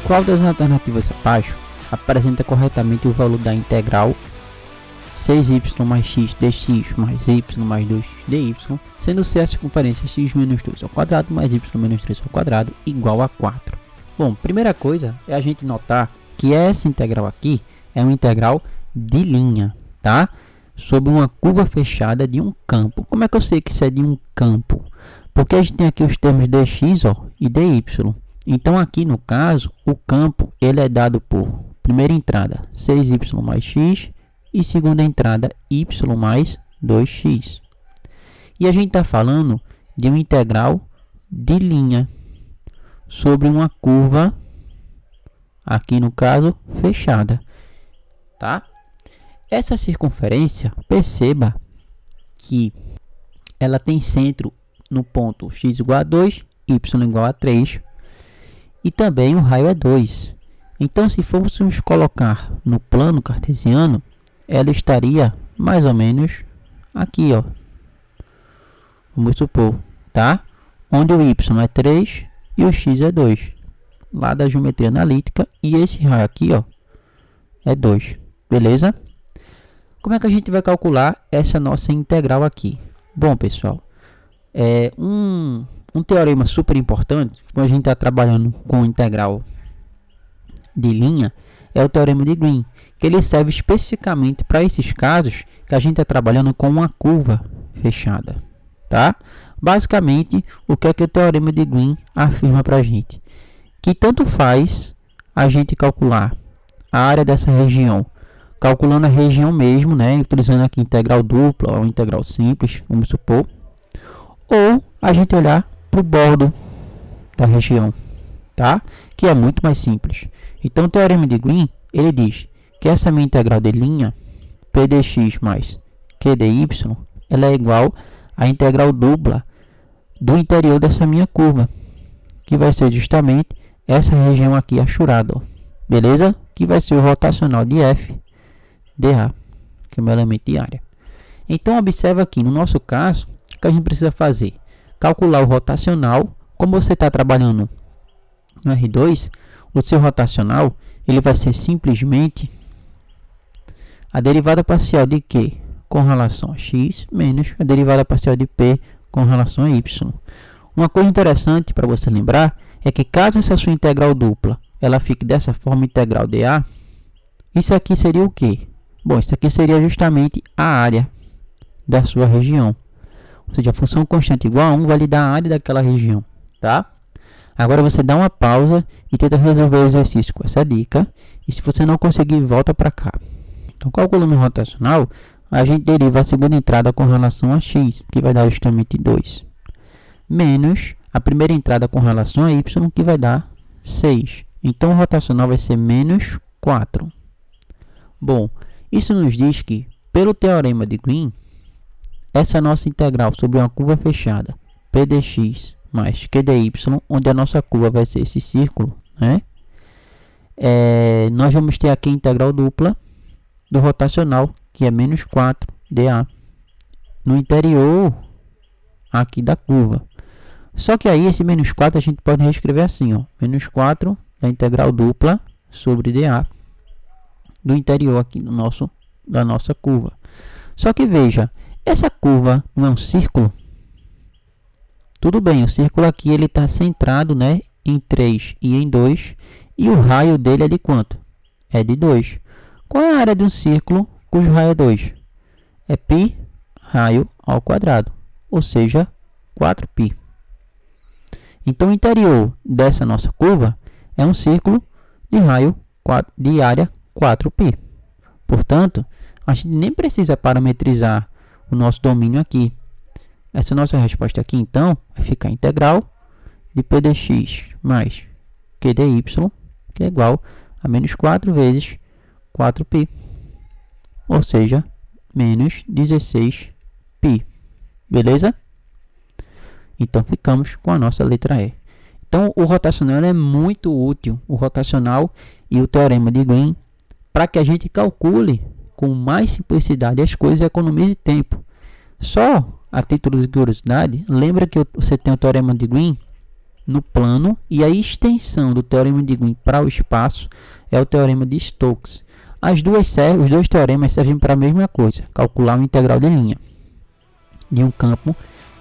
Qual das alternativas abaixo apresenta corretamente o valor da integral 6y mais x dx mais y mais 2x dy, sendo C a circunferência x menos 2 ao quadrado mais y menos 3 ao quadrado igual a 4. Bom, primeira coisa é a gente notar que essa integral aqui é uma integral de linha, tá? Sobre uma curva fechada de um campo. Como é que eu sei que isso é de um campo? Porque a gente tem aqui os termos dx, ó, e dy. Então aqui no caso, o campo ele é dado por primeira entrada 6y mais x e segunda entrada y mais 2x. E a gente está falando de uma integral de linha sobre uma curva, aqui no caso, fechada, tá? Essa circunferência, perceba que ela tem centro no ponto x igual a 2, y igual a 3 e também o raio é 2. Então, se fôssemos colocar no plano cartesiano, ela estaria mais ou menos aqui, ó. Vamos supor, tá? Onde o y é 3 e o x é 2. Lá da geometria analítica. E esse raio aqui, ó, é 2. Beleza? Como é que a gente vai calcular essa nossa integral aqui? Bom, pessoal, é um teorema super importante, quando a gente está trabalhando com integral de linha, é o teorema de Green, que ele serve especificamente para esses casos que a gente está trabalhando com uma curva fechada, tá? Basicamente, o que é que o teorema de Green afirma para a gente? Que tanto faz a gente calcular a área dessa região, calculando a região mesmo, né? Utilizando aqui integral dupla ou integral simples, vamos supor, ou a gente olhar para o bordo da região, tá? Que é muito mais simples. Então, o teorema de Green, ele diz que essa minha integral de linha, p dx mais q dy, ela é igual à integral dupla do interior dessa minha curva, que vai ser justamente essa região aqui achurada, ó. Beleza? Que vai ser o rotacional de f dA, que é o meu elemento de área. Então, observa aqui, no nosso caso, o que a gente precisa fazer? Calcular o rotacional. Como você está trabalhando no R2, o seu rotacional ele vai ser simplesmente a derivada parcial de Q com relação a x menos a derivada parcial de P com relação a y. Uma coisa interessante para você lembrar é que caso essa sua integral dupla ela fique dessa forma, integral dA, isso aqui seria o quê? Bom, isso aqui seria justamente a área da sua região. Ou seja, a função constante igual a 1 vai lhe dar a área daquela região, tá? Agora você dá uma pausa e tenta resolver o exercício com essa dica. E se você não conseguir, volta para cá. Então, calculando o rotacional, a gente deriva a segunda entrada com relação a x, que vai dar justamente 2. Menos a primeira entrada com relação a y, que vai dar 6. Então, o rotacional vai ser menos 4. Bom, isso nos diz que, pelo teorema de Green, essa nossa integral sobre uma curva fechada, p dx mais q dy, onde a nossa curva vai ser esse círculo, né? Nós vamos ter aqui a integral dupla do rotacional, que é menos 4 dA, no interior aqui da curva. Só que aí esse menos 4 a gente pode reescrever assim, ó, menos 4 da integral dupla sobre dA do interior aqui da nossa curva. Só que veja, essa curva não é um círculo? Tudo bem, o círculo aqui ele está centrado, né, em 3 e em 2, e o raio dele é de quanto? É de 2. Qual é a área de um círculo cujo raio é 2? É π raio ao quadrado, ou seja, 4π. Então, o interior dessa nossa curva é um círculo de raio de área 4π. Portanto, a gente nem precisa parametrizar o nosso domínio aqui. Essa nossa resposta aqui, então, vai ficar integral de p dx mais q dy, que é igual a menos 4 vezes 4π, ou seja, menos 16π. Beleza? Então, ficamos com a nossa letra E. Então, o rotacional é muito útil, o rotacional e o teorema de Green, para que a gente calcule com mais simplicidade as coisas e economize tempo. Só a título de curiosidade, lembra que você tem o teorema de Green no plano, e a extensão do teorema de Green para o espaço é o teorema de Stokes. Os dois teoremas servem para a mesma coisa, calcular uma integral de linha de um campo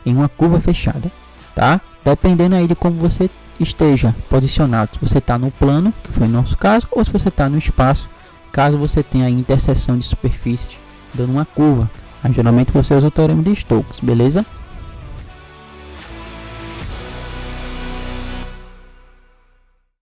em uma curva fechada, tá? Dependendo aí de como você esteja posicionado, se você está no plano, que foi o nosso caso, ou se você está no espaço, caso você tenha a interseção de superfícies dando uma curva. Aí, geralmente você usa o teorema de Stokes, beleza?